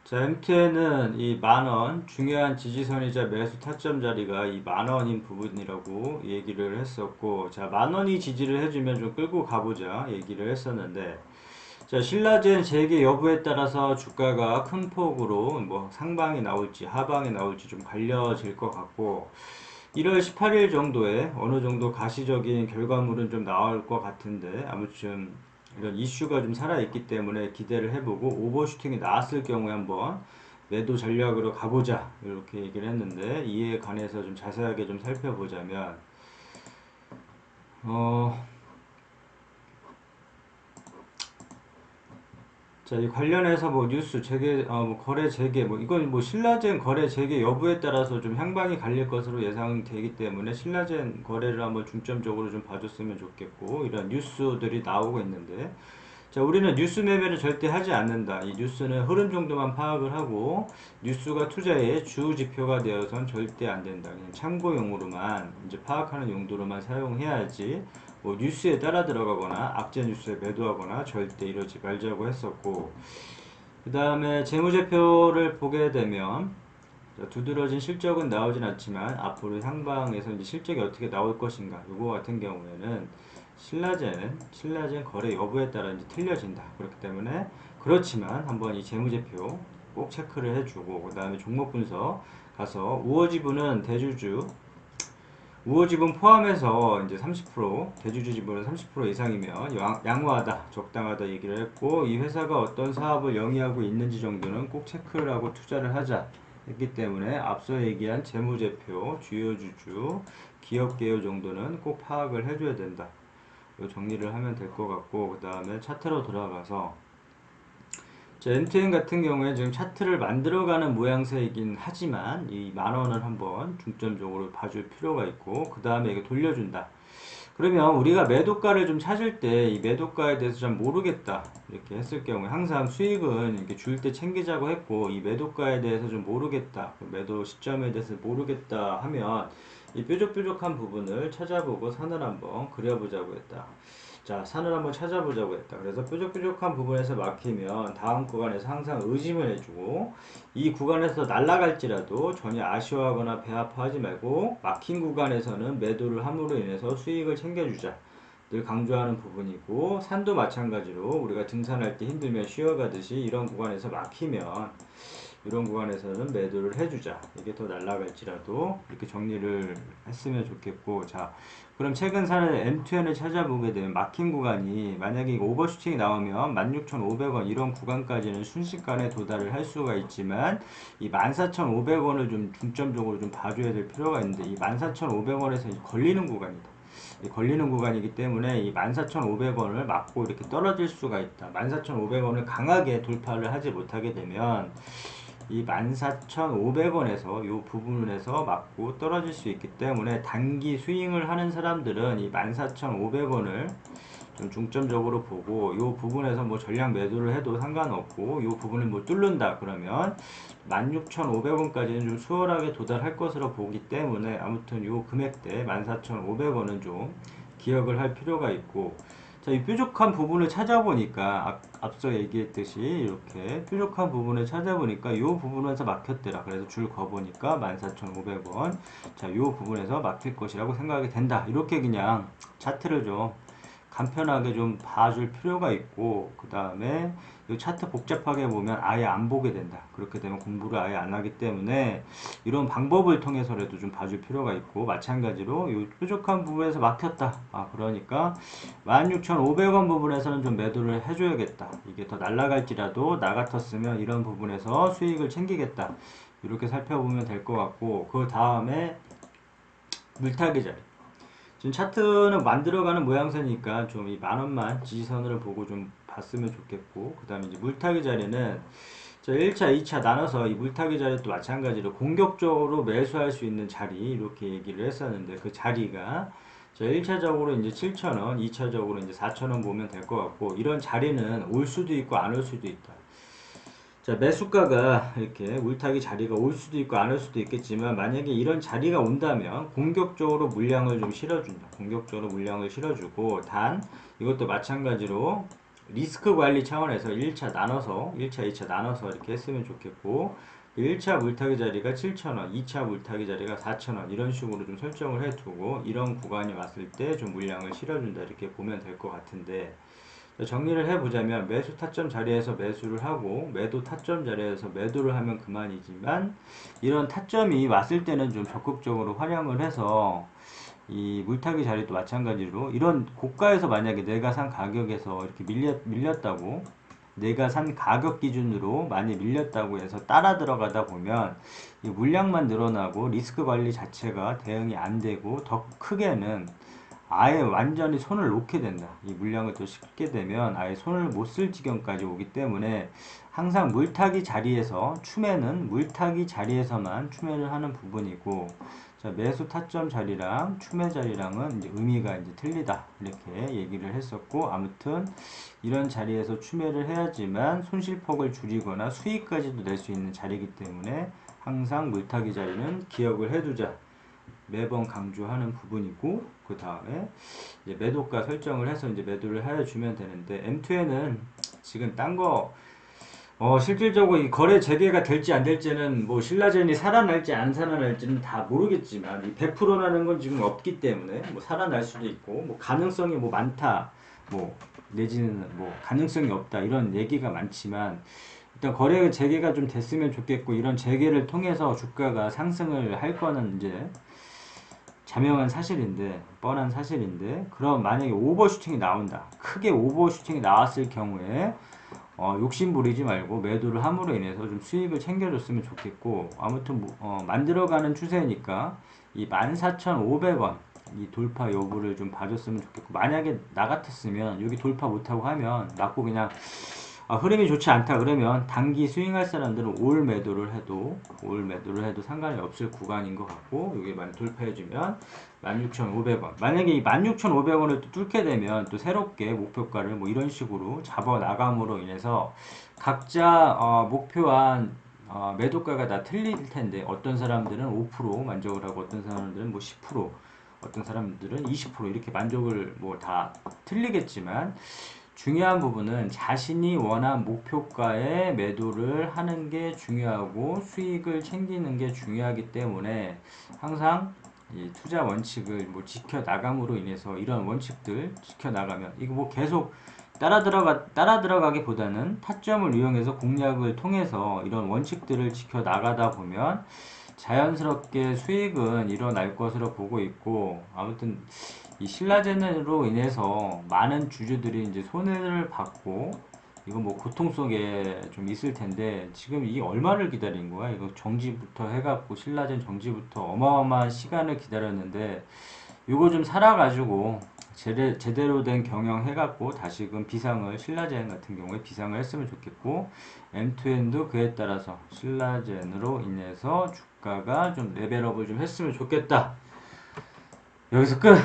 자, MTN은 이 만원, 중요한 지지선이자 매수 타점 자리가 이 만원인 부분이라고 얘기를 했었고, 자, 만원이 지지를 해주면 좀 끌고 가보자 얘기를 했었는데, 자, 신라젠 재개 여부에 따라서 주가가 큰 폭으로 뭐 상방이 나올지 하방이 나올지 좀 갈려질 것 같고, 1월 18일 정도에 어느 정도 가시적인 결과물은 좀 나올 것 같은데, 아무튼 이런 이슈가 좀 살아있기 때문에 기대를 해보고, 오버슈팅이 나왔을 경우에 한번 매도 전략으로 가보자 이렇게 얘기를 했는데, 이에 관해서 좀 자세하게 좀 살펴보자면 어, 자, 이 관련해서 뭐 뉴스 재개, 뭐 거래 재개, 뭐 이건 뭐 신라젠 거래 재개 여부에 따라서 좀 향방이 갈릴 것으로 예상되기 때문에 신라젠 거래를 한번 중점적으로 좀 봐줬으면 좋겠고, 이런 뉴스들이 나오고 있는데, 자, 우리는 뉴스 매매를 절대 하지 않는다. 이 뉴스는 흐름 정도만 파악을 하고, 뉴스가 투자의 주 지표가 되어선 절대 안 된다. 그냥 참고용으로만, 이제 파악하는 용도로만 사용해야지, 뭐 뉴스에 따라 들어가거나, 악재 뉴스에 매도하거나 절대 이러지 말자고 했었고, 그 다음에 재무제표를 보게 되면, 두드러진 실적은 나오진 않지만 앞으로 향방에서 이제 실적이 어떻게 나올 것인가, 요거 같은 경우에는 신라젠 거래 여부에 따라 이제 틀려진다. 그렇기 때문에, 그렇지만 한번 이 재무제표 꼭 체크를 해주고, 그 다음에 종목 분석 가서 우호지분은 대주주, 우호지분 포함해서 이제 30%, 대주주 지분은 30% 이상이면 양호하다, 적당하다 얘기를 했고, 이 회사가 어떤 사업을 영위하고 있는지 정도는 꼭 체크를 하고 투자를 하자 했기 때문에, 앞서 얘기한 재무제표, 주요 주주, 기업 개요 정도는 꼭 파악을 해줘야 된다. 요 정리를 하면 될 것 같고, 그 다음에 차트로 돌아가서, 자, MTN 같은 경우에 지금 차트를 만들어가는 모양새이긴 하지만 이 만원을 한번 중점적으로 봐줄 필요가 있고, 그 다음에 이게 돌려준다. 그러면 우리가 매도가를 좀 찾을 때 이 매도가에 대해서 잘 모르겠다 이렇게 했을 경우에, 항상 수익은 이렇게 줄 때 챙기자고 했고, 이 매도가에 대해서 좀 모르겠다, 매도 시점에 대해서 모르겠다 하면 이 뾰족뾰족한 부분을 찾아보고 산을 한번 그려보자고 했다. 자, 산을 한번 찾아보자고 했다. 그래서 뾰족뾰족한 부분에서 막히면 다음 구간에서 항상 의심을 해주고, 이 구간에서 날아갈지라도 전혀 아쉬워하거나 배 아파하지 말고, 막힌 구간에서는 매도를 함으로 인해서 수익을 챙겨주자 늘 강조하는 부분이고, 산도 마찬가지로 우리가 등산할 때 힘들면 쉬어가듯이 이런 구간에서 막히면 이런 구간에서는 매도를 해주자. 이게 더 날아갈지라도 이렇게 정리를 했으면 좋겠고, 자, 그럼 최근 사례 M2N을 찾아보게 되면 막힌 구간이, 만약에 이거 오버슈팅이 나오면 16,500원 이런 구간까지는 순식간에 도달을 할 수가 있지만, 이 14,500원을 좀 중점적으로 좀 봐줘야 될 필요가 있는데, 이 14,500원에서 걸리는 구간이다. 걸리는 구간이기 때문에 이 14,500원을 맞고 이렇게 떨어질 수가 있다. 14,500원을 강하게 돌파를 하지 못하게 되면 이 14,500원에서 이 부분에서 맞고 떨어질 수 있기 때문에, 단기 스윙을 하는 사람들은 이 14,500원을 좀 중점적으로 보고, 이 부분에서 뭐 전량 매도를 해도 상관없고, 이 부분을 뭐 뚫는다 그러면 16,500원까지는 좀 수월하게 도달할 것으로 보기 때문에, 아무튼 이 금액대 14,500원은 좀 기억을 할 필요가 있고, 자, 이 뾰족한 부분을 찾아보니까, 앞서 얘기했듯이 이렇게 뾰족한 부분을 찾아보니까 이 부분에서 막혔더라. 그래서 줄 거보니까 14,500원. 자, 이 부분에서 막힐 것이라고 생각이 된다. 이렇게 그냥 차트를 좀 간편하게 좀 봐줄 필요가 있고, 그 다음에 이 차트 복잡하게 보면 아예 안 보게 된다. 그렇게 되면 공부를 아예 안 하기 때문에 이런 방법을 통해서라도 좀 봐줄 필요가 있고, 마찬가지로 이 뾰족한 부분에서 막혔다. 그러니까 16,500원 부분에서는 좀 매도를 해줘야겠다. 이게 더 날아갈지라도 나 같았으면 이런 부분에서 수익을 챙기겠다. 이렇게 살펴보면 될 것 같고, 그 다음에 물타기 자리. 지금 차트는 만들어가는 모양새니까 좀 이 만원만 지지선으로 보고 좀 봤으면 좋겠고, 그 다음에 이제 물타기 자리는 자, 1차, 2차 나눠서 이 물타기 자리도 마찬가지로 공격적으로 매수할 수 있는 자리 이렇게 얘기를 했었는데, 그 자리가 자, 1차적으로 이제 7,000원, 2차적으로 이제 4,000원 보면 될 것 같고, 이런 자리는 올 수도 있고 안 올 수도 있다. 자, 매수가가 이렇게 물타기 자리가 올 수도 있고 안 올 수도 있겠지만, 만약에 이런 자리가 온다면 공격적으로 물량을 좀 실어준다. 공격적으로 물량을 실어주고, 단 이것도 마찬가지로 리스크 관리 차원에서 1차 나눠서 1차, 2차 나눠서 이렇게 했으면 좋겠고 1차 물타기 자리가 7,000원, 2차 물타기 자리가 4,000원 이런 식으로 좀 설정을 해두고 이런 구간이 왔을 때 좀 물량을 실어준다 이렇게 보면 될 것 같은데 정리를 해보자면 매수 타점 자리에서 매수를 하고 매도 타점 자리에서 매도를 하면 그만이지만 이런 타점이 왔을 때는 좀 적극적으로 활용을 해서 이 물타기 자리도 마찬가지로 이런 고가에서 만약에 내가 산 가격에서 이렇게 밀렸다고 내가 산 가격 기준으로 많이 밀렸다고 해서 따라 들어가다 보면 이 물량만 늘어나고 리스크 관리 자체가 대응이 안 되고 더 크게는 아예 완전히 손을 놓게 된다. 이 물량을 또 싣게 되면 아예 손을 못 쓸 지경까지 오기 때문에 항상 물타기 자리에서 추매는 물타기 자리에서만 추매를 하는 부분이고 자, 매수 타점 자리랑 추매 자리랑은 이제 의미가 이제 틀리다. 이렇게 얘기를 했었고 아무튼 이런 자리에서 추매를 해야지만 손실폭을 줄이거나 수익까지도 낼 수 있는 자리이기 때문에 항상 물타기 자리는 기억을 해두자. 매번 강조하는 부분이고 그 다음에 이제 매도가 설정을 해서 이제 매도를 해주면 되는데 M2에는 지금 딴거 실질적으로 이 거래 재개가 될지 안 될지는 뭐 신라젠이 살아날지 안 살아날지는 다 모르겠지만 이 100%라는 건 지금 없기 때문에 뭐 살아날 수도 있고 뭐 가능성이 뭐 많다 뭐 내지는 뭐 가능성이 없다 이런 얘기가 많지만 일단 거래 재개가 좀 됐으면 좋겠고 이런 재개를 통해서 주가가 상승을 할 거는 이제 자명한 사실인데 뻔한 사실인데 그럼 만약에 오버슈팅이 나온다 크게 오버슈팅이 나왔을 경우에 욕심 부리지 말고 매도를 함으로 인해서 좀 수익을 챙겨줬으면 좋겠고 아무튼 만들어가는 추세니까 이 14,500원 이 돌파 여부를 좀 봐줬으면 좋겠고 만약에 나 같았으면 여기 돌파 못하고 하면 맞고 그냥 흐름이 좋지 않다 그러면 단기 스윙할 사람들은 올 매도를 해도 상관이 없을 구간인 것 같고 여기 만약 돌파해주면 16,500원 만약에 이 16,500원을 또 뚫게 되면 또 새롭게 목표가를 뭐 이런 식으로 잡아 나감으로 인해서 각자 목표한 매도가가 다 틀릴 텐데 어떤 사람들은 5% 만족을 하고 어떤 사람들은 뭐 10% 어떤 사람들은 20% 이렇게 만족을 뭐 다 틀리겠지만 중요한 부분은 자신이 원한 목표가에 매도를 하는 게 중요하고 수익을 챙기는 게 중요하기 때문에 항상 이 투자 원칙을 뭐 지켜 나감으로 인해서 이런 원칙들 지켜 나가면 이거 뭐 계속 따라 들어가기보다는 타점을 이용해서 공략을 통해서 이런 원칙들을 지켜 나가다 보면 자연스럽게 수익은 일어날 것으로 보고 있고 아무튼 이 신라젠으로 인해서 많은 주주들이 이제 손해를 받고 이거 뭐 고통 속에 좀 있을 텐데 지금 이게 얼마를 기다린 거야? 이거 정지부터 해갖고 신라젠 정지부터 어마어마한 시간을 기다렸는데 이거 좀 살아가지고 제대로 된 경영 해갖고 다시금 비상을 신라젠 같은 경우에 비상을 했으면 좋겠고 M2N도 그에 따라서 신라젠으로 인해서 주가가 좀 레벨업을 좀 했으면 좋겠다. 여기서 끝!